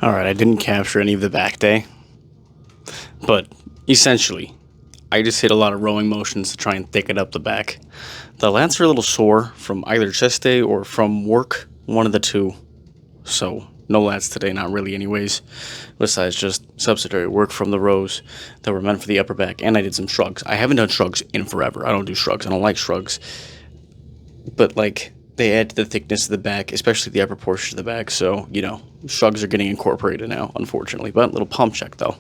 Alright, I didn't capture any of the back day, but essentially, I just hit a lot of rowing motions to try and thicken up the back. The lats are a little sore from either chest day or from work, one of the two. So, no lats today, not really anyways, besides just subsidiary work from the rows that were meant for the upper back, and I did some shrugs. I haven't done shrugs in forever. I don't do shrugs. I don't like shrugs. But, like, they add to the thickness of the back, especially the upper portion of the back, so, you know, shrugs are getting incorporated now, unfortunately. But, little pump check, though.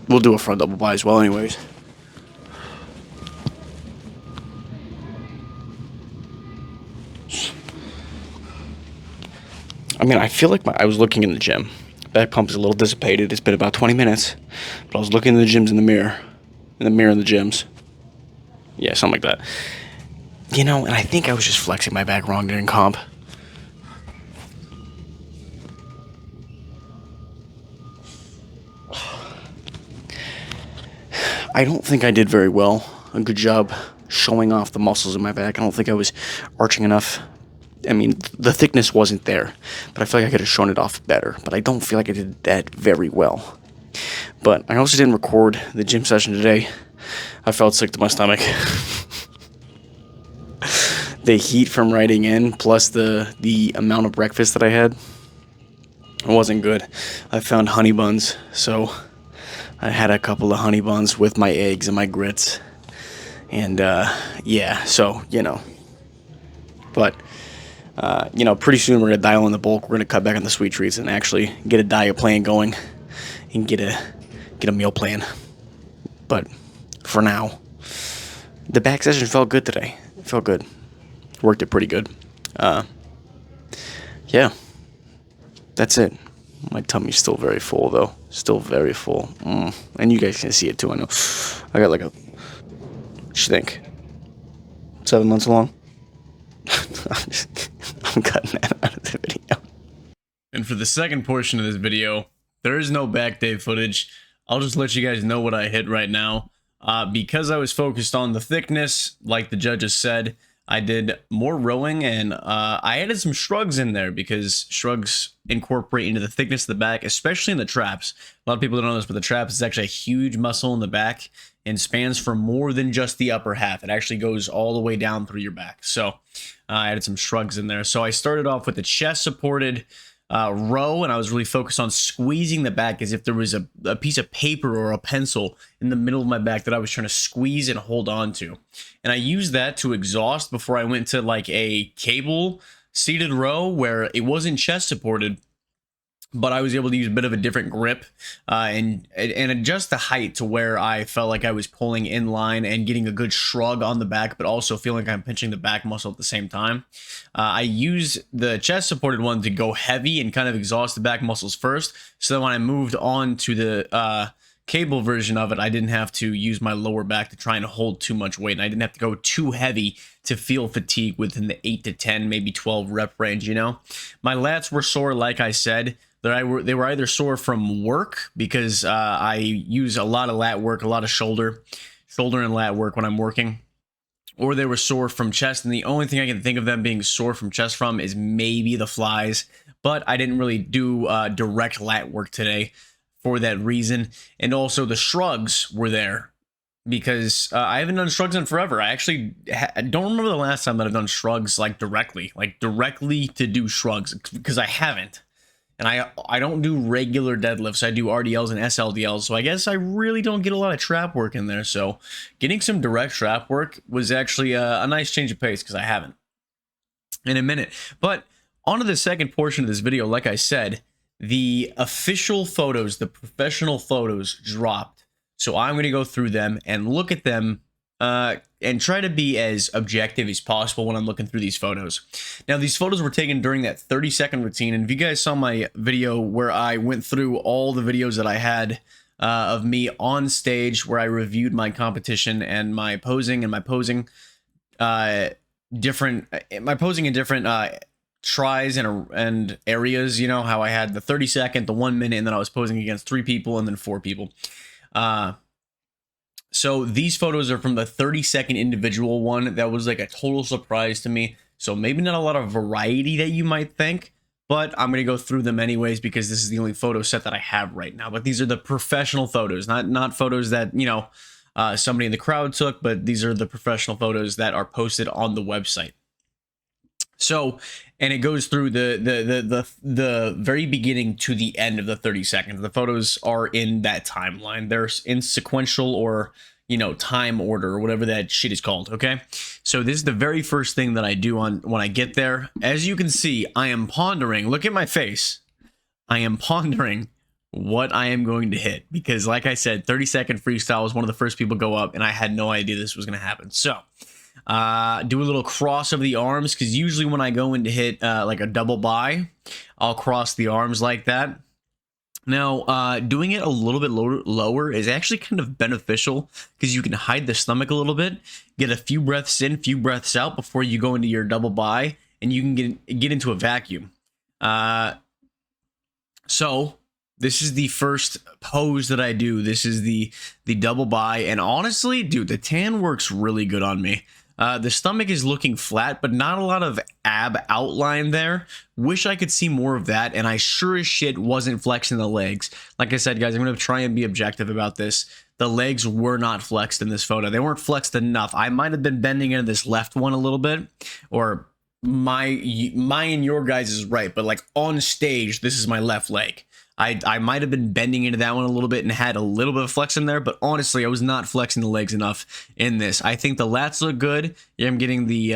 We'll do a front double by as well anyways. I mean, I feel like I was looking in the gym. Back pump is a little dissipated. It's been about 20 minutes. But I was looking in the gyms in the mirror. In the mirror in the gyms. Yeah, something like that. You know, and I think I was just flexing my back wrong during comp. I don't think I did very well. A good job showing off the muscles in my back. I don't think I was arching enough. I mean, the thickness wasn't there, but I feel like I could have shown it off better. But I don't feel like I did that very well. But I also didn't record the gym session today. I felt sick to my stomach. The heat from riding in, plus the amount of breakfast that I had, it wasn't good. I found honey buns, so I had a couple of honey buns with my eggs and my grits. And, yeah, so, you know. But, you know, pretty soon we're going to dial in the bulk. We're going to cut back on the sweet treats and actually get a diet plan going and get a meal plan. But for now, the back session felt good today. It felt good. Worked it pretty good. Yeah. That's it. My tummy's still very full, though. Still very full. And you guys can see it, too, I know. I got like a... What you think? 7 months along? I'm cutting that out of the video. And for the second portion of this video, there is no back day footage. I'll just let you guys know what I hit right now. Because I was focused on the thickness, like the judges said, I did more rowing, and I added some shrugs in there because shrugs incorporate into the thickness of the back, especially in the traps. A lot of people don't know this, but the traps is actually a huge muscle in the back and spans for more than just the upper half. It actually goes all the way down through your back. So I added some shrugs in there. So I started off with the chest supported row, and I was really focused on squeezing the back as if there was a piece of paper or a pencil in the middle of my back that I was trying to squeeze and hold on to. And I used that to exhaust before I went to like a cable seated row where it wasn't chest supported, but I was able to use a bit of a different grip and adjust the height to where I felt like I was pulling in line and getting a good shrug on the back, but also feeling like I'm pinching the back muscle at the same time. I use the chest supported one to go heavy and kind of exhaust the back muscles first, so that when I moved on to the cable version of it, I didn't have to use my lower back to try and hold too much weight, and I didn't have to go too heavy to feel fatigue within the 8 to 10, maybe 12 rep range, you know? My lats were sore, like I said. They were either sore from work, because I use a lot of lat work, a lot of shoulder and lat work when I'm working, or they were sore from chest, and the only thing I can think of them being sore from chest from is maybe the flies, but I didn't really do direct lat work today for that reason. And also the shrugs were there because I haven't done shrugs in forever. I actually don't remember the last time that I've done shrugs like directly to do shrugs, because I haven't. And I don't do regular deadlifts. I do RDLs and SLDLs, so I guess I really don't get a lot of trap work in there. So getting some direct trap work was actually a nice change of pace, because I haven't in a minute. But on to the second portion of this video. Like I said, the official photos, the professional photos dropped. So I'm going to go through them and look at them and try to be as objective as possible when I'm looking through these photos. Now, these photos were taken during that 30-second routine, and if you guys saw my video where I went through all the videos that I had of me on stage, where I reviewed my competition and my posing in different tries and areas, you know, how I had the 30-second, the 1 minute, and then I was posing against 3 people and then 4 people. So these photos are from the 30-second individual one. That was like a total surprise to me. So maybe not a lot of variety that you might think, but I'm going to go through them anyways because this is the only photo set that I have right now. But these are the professional photos, not photos that, you know, somebody in the crowd took, but these are the professional photos that are posted on the website. So, and it goes through the very beginning to the end of the 30 seconds. The photos are in that timeline. They're in sequential or, you know, time order or whatever that shit is called. Okay. So this is the very first thing that I do when I get there. As you can see, I am pondering, look at my face. I am pondering what I am going to hit because like I said, 30-second freestyle was one of the first people go up and I had no idea this was going to happen. So, do a little cross of the arms because usually when I go in to hit like a double by, I'll cross the arms like that. Now, doing it a little bit lower is actually kind of beneficial because you can hide the stomach a little bit, get a few breaths in, few breaths out before you go into your double by, and you can get into a vacuum. So this is the first pose that I do. This is the double by, and honestly, dude, the tan works really good on me. The stomach is looking flat, but not a lot of ab outline there. Wish I could see more of that, and I sure as shit wasn't flexing the legs. Like I said, guys, I'm going to try and be objective about this. The legs were not flexed in this photo. They weren't flexed enough. I might have been bending into this left one a little bit, or my and your guys is right, but like on stage, this is my left leg. I might have been bending into that one a little bit and had a little bit of flex in there, but honestly, I was not flexing the legs enough in this. I think the lats look good. Yeah, I'm getting the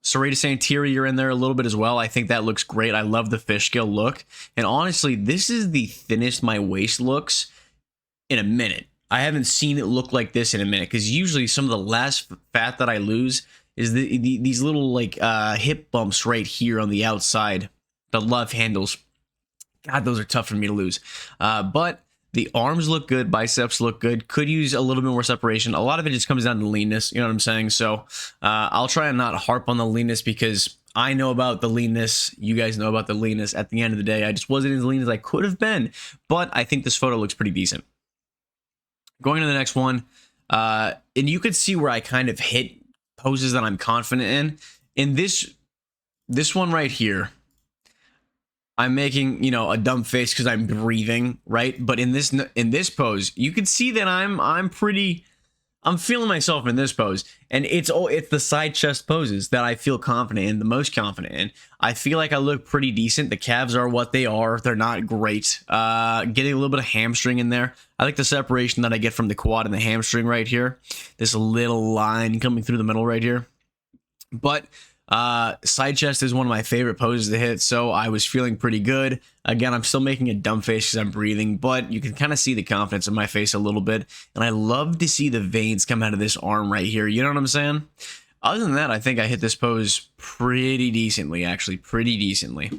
serratus anterior in there a little bit as well. I think that looks great. I love the fish scale look. And honestly, this is the thinnest my waist looks in a minute. I haven't seen it look like this in a minute because usually some of the last fat that I lose is these little like hip bumps right here on the outside, the love handles. God, those are tough for me to lose. But the arms look good. Biceps look good. Could use a little bit more separation. A lot of it just comes down to leanness. You know what I'm saying? So I'll try and not harp on the leanness because I know about the leanness. You guys know about the leanness. At the end of the day, I just wasn't as lean as I could have been. But I think this photo looks pretty decent. Going to the next one. And you could see where I kind of hit poses that I'm confident in. In this one right here, I'm making, you know, a dumb face because I'm breathing, right? But in this pose, you can see that I'm feeling myself in this pose, and it's the side chest poses that I feel confident in, the most confident in. I feel like I look pretty decent. The calves are what they are. They're not great. Getting a little bit of hamstring in there. I like the separation that I get from the quad and the hamstring right here. This little line coming through the middle right here. But side chest is one of my favorite poses to hit, so I was feeling pretty good. Again, I'm still making a dumb face because I'm breathing, but you can kind of see the confidence in my face a little bit, and I love to see the veins come out of this arm right here. You know what I'm saying? Other than that, I think I hit this pose pretty decently, actually, pretty decently.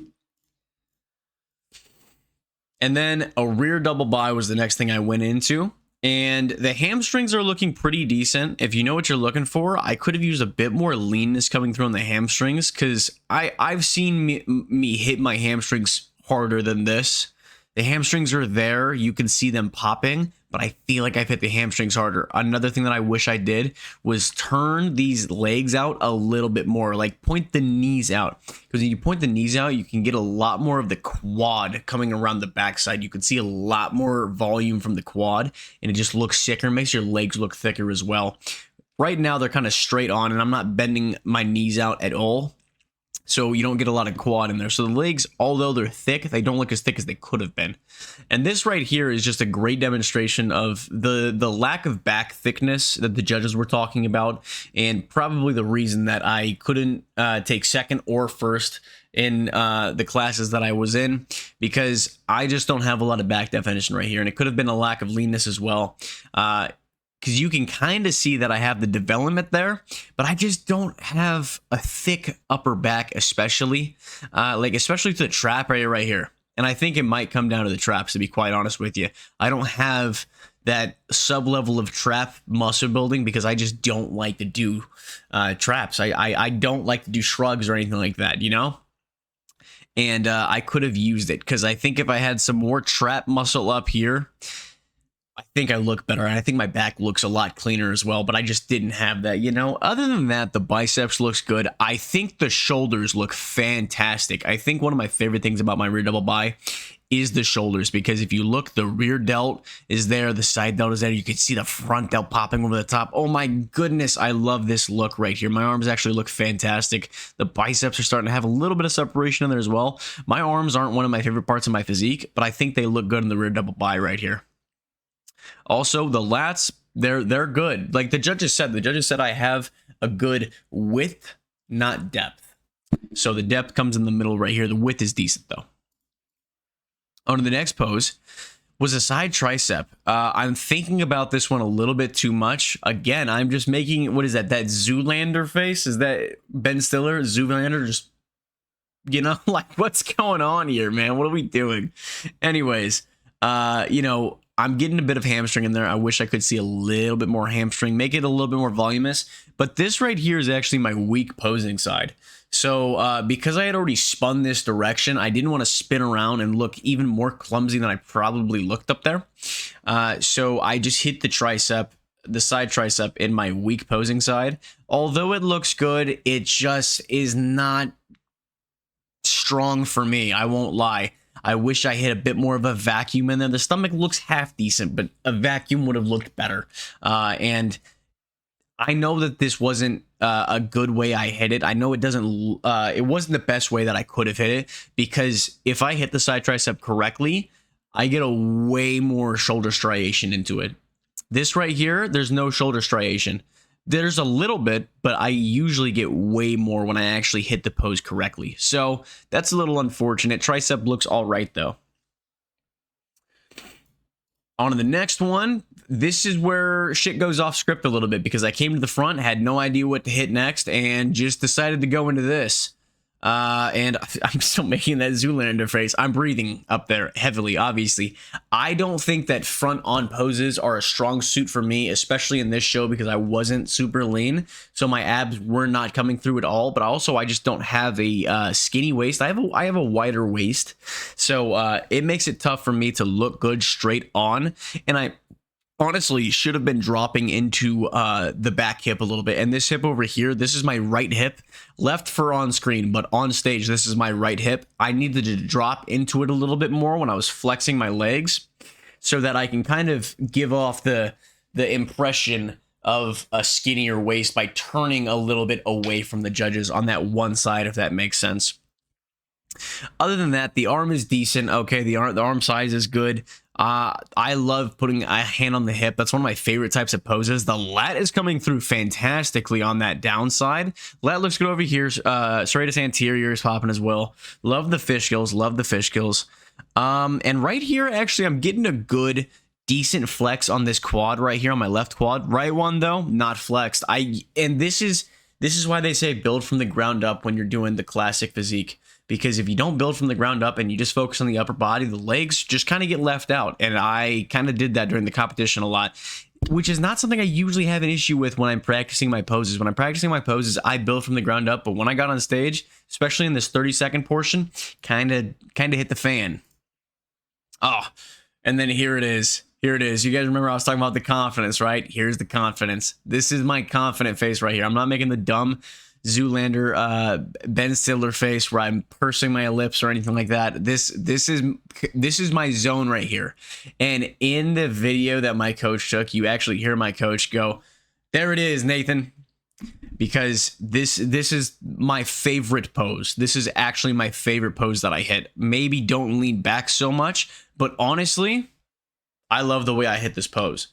And then a rear double by was the next thing I went into. And the hamstrings are looking pretty decent. If you know what you're looking for, I could have used a bit more leanness coming through on the hamstrings because I've seen me hit my hamstrings harder than this. The hamstrings are there. You can see them popping, but I feel like I've hit the hamstrings harder. Another thing that I wish I did was turn these legs out a little bit more, like point the knees out. Because when you point the knees out, you can get a lot more of the quad coming around the backside. You can see a lot more volume from the quad, and it just looks sicker, makes your legs look thicker as well. Right now, they're kind of straight on, and I'm not bending my knees out at all. So you don't get a lot of quad in there. So the legs, although they're thick, they don't look as thick as they could have been. And this right here is just a great demonstration of the lack of back thickness that the judges were talking about, and probably the reason that I couldn't take second or first in the classes that I was in, because I just don't have a lot of back definition right here, and it could have been a lack of leanness as well. because you can kind of see that I have the development there, but I just don't have a thick upper back, especially especially to the trap area right here. And I think it might come down to the traps, to be quite honest with you. I don't have that sub level of trap muscle building because I just don't like to do traps. I don't like to do shrugs or anything like that, you know? And I could have used it because I think if I had some more trap muscle up here, I think I look better. And I think my back looks a lot cleaner as well, but I just didn't have that, you know? Other than that, the biceps looks good. I think the shoulders look fantastic. I think one of my favorite things about my rear double bi is the shoulders, because if you look, the rear delt is there, the side delt is there. You can see the front delt popping over the top. Oh my goodness, I love this look right here. My arms actually look fantastic. The biceps are starting to have a little bit of separation in there as well. My arms aren't one of my favorite parts of my physique, but I think they look good in the rear double bi right here. Also, the lats, they're good. Like the judges said I have a good width, not depth. So the depth comes in the middle right here. The width is decent though. On to the next pose was a side tricep. I'm thinking about this one a little bit too much. Again, I'm just making, what is that? That Zoolander face? Is that Ben Stiller? Zoolander? Just, you know, like what's going on here, man? What are we doing? Anyways, you know, I'm getting a bit of hamstring in there. I wish I could see a little bit more hamstring, make it a little bit more voluminous. But this right here is actually my weak posing side. So because I had already spun this direction, I didn't want to spin around and look even more clumsy than I probably looked up there. So I just hit the tricep, the side tricep in my weak posing side. Although it looks good, it just is not strong for me. I won't lie. I wish I hit a bit more of a vacuum in there. The stomach looks half decent, but a vacuum would have looked better. And I know that this wasn't a good way I hit it. I know it doesn't. It wasn't the best way that I could have hit it, because if I hit the side tricep correctly, I get a way more shoulder striation into it. This right here, there's no shoulder striation. There's a little bit, but I usually get way more when I actually hit the pose correctly. So that's a little unfortunate. Tricep looks all right though. On to the next one. This is where shit goes off script a little bit, because I came to the front, had no idea what to hit next, and just decided to go into this. And I'm still making that Zoolander face. I'm breathing up there heavily, obviously. I don't think that front on poses are a strong suit for me, especially in this show, because I wasn't super lean. So my abs were not coming through at all. But also, I just don't have a skinny waist. I have a wider waist. So it makes it tough for me to look good straight on. And I honestly should have been dropping into the back hip a little bit. And this hip over here, this is my right hip. Left for on screen, but on stage, this is my right hip. I needed to drop into it a little bit more when I was flexing my legs, so that I can kind of give off the impression of a skinnier waist by turning a little bit away from the judges on that one side, if that makes sense. Other than that, the arm is decent. Okay, the arm size is good. I love putting a hand on the hip. That's one of my favorite types of poses. The lat is coming through fantastically on that downside. Lat looks good over here. Serratus anterior is popping as well. Love the fish gills. Love the fish gills. And right here, actually, I'm getting a good, decent flex on this quad right here on my left quad. Right one though, not flexed. And this is why they say build from the ground up when you're doing the classic physique. Because if you don't build from the ground up and you just focus on the upper body, the legs just kind of get left out. And I kind of did that during the competition a lot, which is not something I usually have an issue with when I'm practicing my poses. When I'm practicing my poses, I build from the ground up. But when I got on stage, especially in this 30-second portion, kind of hit the fan. Oh, and then here it is. Here it is. You guys remember I was talking about the confidence, right? Here's the confidence. This is my confident face right here. I'm not making the dumb Zoolander Ben Stiller face where I'm pursing my lips or anything like that. This is my zone right here. And in the video that my coach took, you actually hear my coach go, "There it is, Nathan." Because this is my favorite pose. This is actually my favorite pose that I hit. Maybe don't lean back so much, but honestly, I love the way I hit this pose.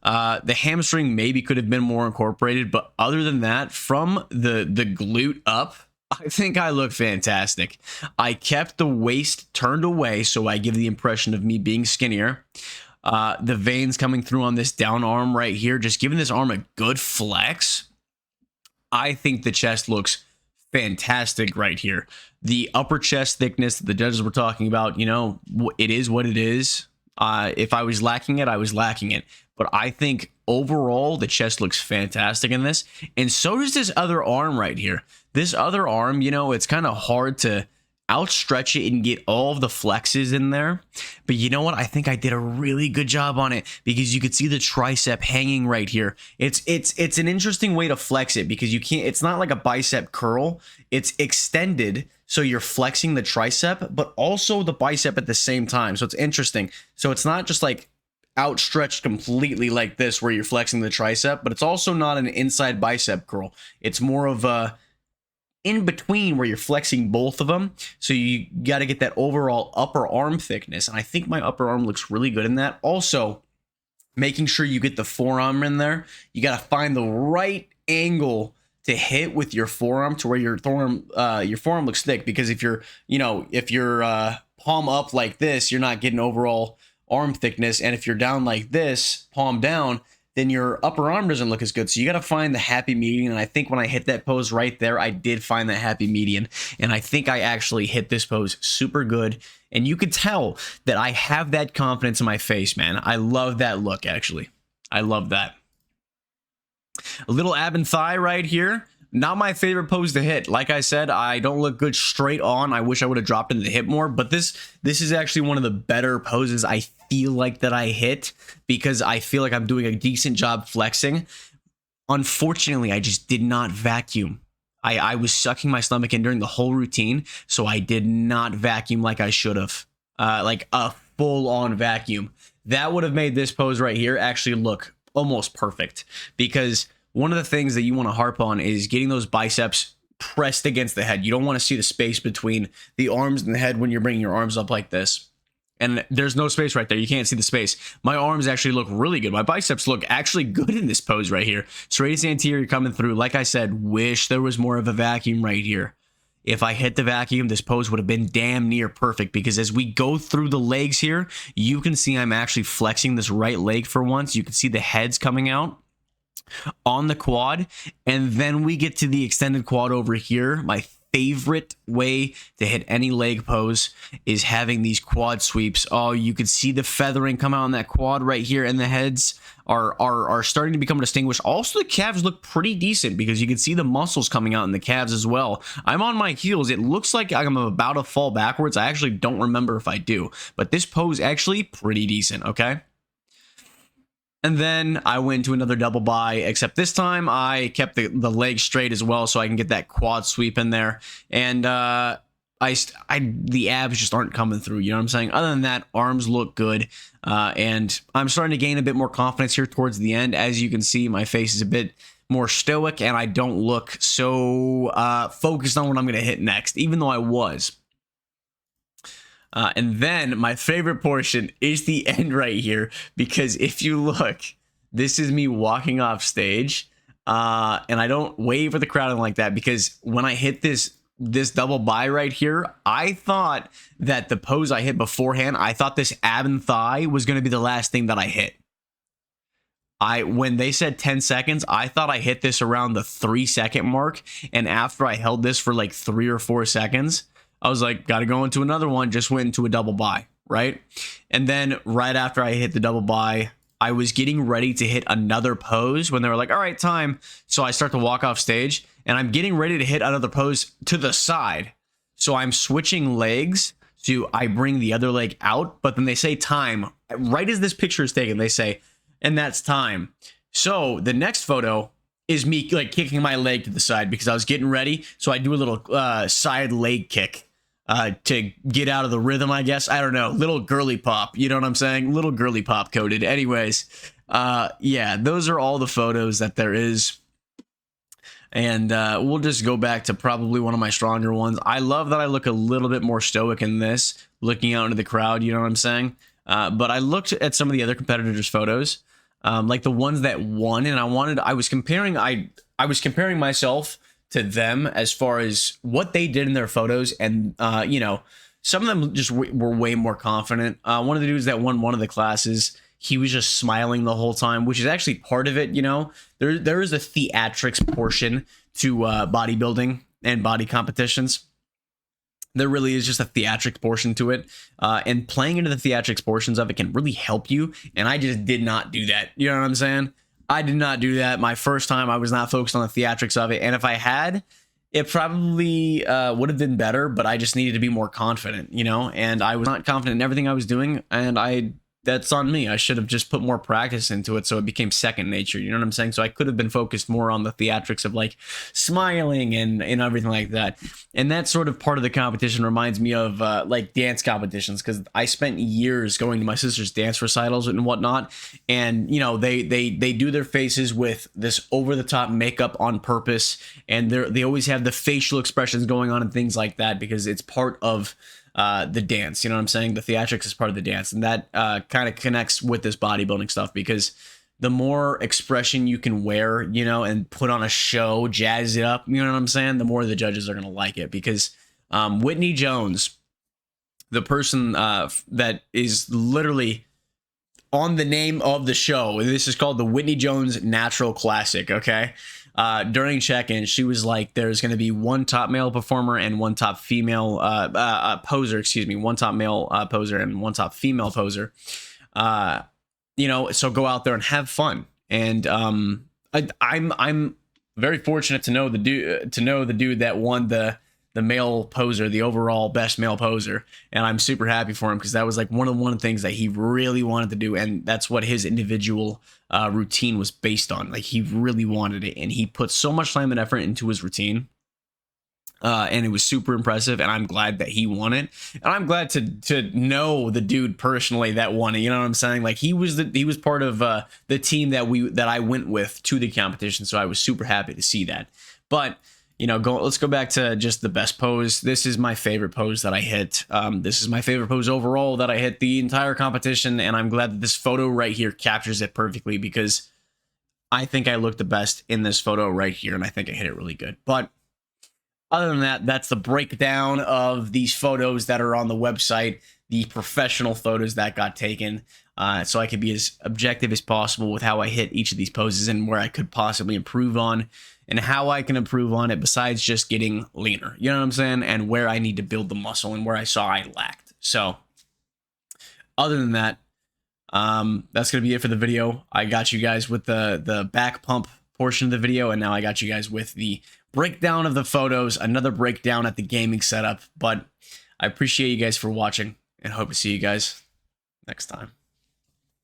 The hamstring maybe could have been more incorporated, but other than that, from the glute up, I think I look fantastic. I kept the waist turned away, so I give the impression of me being skinnier. The veins coming through on this down arm right here, just giving this arm a good flex. I think the chest looks fantastic right here. The upper chest thickness that the judges were talking about, you know, it is what it is. If I was lacking it, I was lacking it. But I think overall, the chest looks fantastic in this. And so does this other arm right here. This other arm, you know, it's kind of hard to outstretch it and get all of the flexes in there. But you know what? I think I did a really good job on it because you could see the tricep hanging right here. It's an interesting way to flex it because you can't, it's not like a bicep curl. It's extended. So you're flexing the tricep, but also the bicep at the same time. So it's interesting. So it's not just like outstretched completely like this where you're flexing the tricep, but it's also not an inside bicep curl. It's more of a in between where you're flexing both of them. So you got to get that overall upper arm thickness. And I think my upper arm looks really good in that. Also, making sure you get the forearm in there. You got to find the right angle to hit with your forearm to where your forearm looks thick. Because if you're, you know, if you're palm up like this, you're not getting overall arm thickness. And if you're down like this, palm down, then your upper arm doesn't look as good. So you got to find the happy median. And I think when I hit that pose right there, I did find that happy median. And I think I actually hit this pose super good. And you could tell that I have that confidence in my face, man. I love that look, actually. I love that. A little ab and thigh right here. Not my favorite pose to hit. Like I said, I don't look good straight on. I wish I would have dropped into the hip more, but this is actually one of the better poses I feel like that I hit because I feel like I'm doing a decent job flexing. Unfortunately, I just did not vacuum. I was sucking my stomach in during the whole routine, so I did not vacuum like I should have. Like a full-on vacuum. That would have made this pose right here actually look almost perfect because one of the things that you want to harp on is getting those biceps pressed against the head. You don't want to see the space between the arms and the head when you're bringing your arms up like this. And there's no space right there. You can't see the space. My arms actually look really good. My biceps look actually good in this pose right here. Serratus anterior coming through. Like I said, wish there was more of a vacuum right here. If I hit the vacuum, this pose would have been damn near perfect because as we go through the legs here, you can see I'm actually flexing this right leg for once. You can see the heads coming out on the quad, and then we get to the extended quad over here. My favorite way to hit any leg pose is having these quad sweeps. Oh, you can see the feathering come out on that quad right here, and the heads are starting to become distinguished. Also, the calves look pretty decent because you can see the muscles coming out in the calves as well. I'm on my heels. It looks like I'm about to fall backwards. I actually don't remember if I do, but this pose actually pretty decent, okay? And then I went to another double bi, except this time I kept the leg straight as well so I can get that quad sweep in there. And the abs just aren't coming through, you know what I'm saying? Other than that, arms look good. And I'm starting to gain a bit more confidence here towards the end. As you can see, my face is a bit more stoic and I don't look so focused on what I'm going to hit next, even though I was. And then my favorite portion is the end right here, because if you look, this is me walking off stage, and I don't wave at the crowd like that because when I hit this double bi right here, I thought that the pose I hit beforehand, I thought this ab and thigh was going to be the last thing that I hit. When they said 10 seconds, I thought I hit this around the 3-second mark, and after I held this for like 3 or 4 seconds, I was like, gotta go into another one, just went into a double bi, right? And then right after I hit the double bi, I was getting ready to hit another pose when they were like, all right, time. So I start to walk off stage and I'm getting ready to hit another pose to the side. So I'm switching legs to I bring the other leg out, but then they say time. Right as this picture is taken, they say, and that's time. So the next photo is me like kicking my leg to the side because I was getting ready. So I do a little side leg kick to get out of the rhythm, I guess. I don't know. Little girly pop. You know what I'm saying? Little girly pop coded. Anyways, yeah, those are all the photos that there is. And we'll just go back to probably one of my stronger ones. I love that I look a little bit more stoic in this, looking out into the crowd. You know what I'm saying? But I looked at some of the other competitors' photos, like the ones that won, and I was comparing myself to them as far as what they did in their photos, and you know, some of them just were way more confident. One of the dudes that won one of the classes, he was just smiling the whole time, which is actually part of it. You know, there is a theatrics portion to bodybuilding and body competitions. There really is just a theatrics portion to it, and playing into the theatrics portions of it can really help you. And I just did not do that. You know what I'm saying? I did not do that. My first time, I was not focused on the theatrics of it. And if I had, it probably would have been better, but I just needed to be more confident, you know? And I was not confident in everything I was doing. And that's on me. I should have just put more practice into it so it became second nature. You know what I'm saying? So I could have been focused more on the theatrics of like smiling and everything like that. And that sort of part of the competition reminds me of like dance competitions, because I spent years going to my sister's dance recitals and whatnot. And, you know, they do their faces with this over the top makeup on purpose. And they always have the facial expressions going on and things like that, because it's part of the dance. You know what I'm saying? The theatrics is part of the dance, and that kind of connects with this bodybuilding stuff, because the more expression you can wear, you know, and put on a show, jazz it up, you know what I'm saying, the more the judges are going to like it. Because Whitney Jones, the person that is literally on the name of the show, this is called the Whitney Jones Natural Classic, okay? During check-in, she was like, there's going to be one top male performer and one top female poser, one top male poser and one top female poser. You know, so go out there and have fun. And I'm very fortunate to know the dude that won the male poser, the overall best male poser, and I'm super happy for him, because that was like one of the things that he really wanted to do, and that's what his individual routine was based on. Like, he really wanted it, and he put so much time and effort into his routine, and it was super impressive. And I'm glad that he won it, and I'm glad to know the dude personally that won it. You know what I'm saying? Like, he was part of the team that I went with to the competition, so I was super happy to see that. But you know, let's go back to just the best pose. This is my favorite pose that I hit. This is my favorite pose overall that I hit the entire competition, and I'm glad that this photo right here captures it perfectly, because I think I look the best in this photo right here, and I think I hit it really good. But other than that, that's the breakdown of these photos that are on the website, the professional photos that got taken, so I could be as objective as possible with how I hit each of these poses and where I could possibly improve on, and how I can improve on it besides just getting leaner. You know what I'm saying? And where I need to build the muscle and where I saw I lacked. So other than that, that's going to be it for the video. I got you guys with the back pump portion of the video, and now I got you guys with the breakdown of the photos, another breakdown at the gaming setup. But I appreciate you guys for watching, and hope to see you guys next time.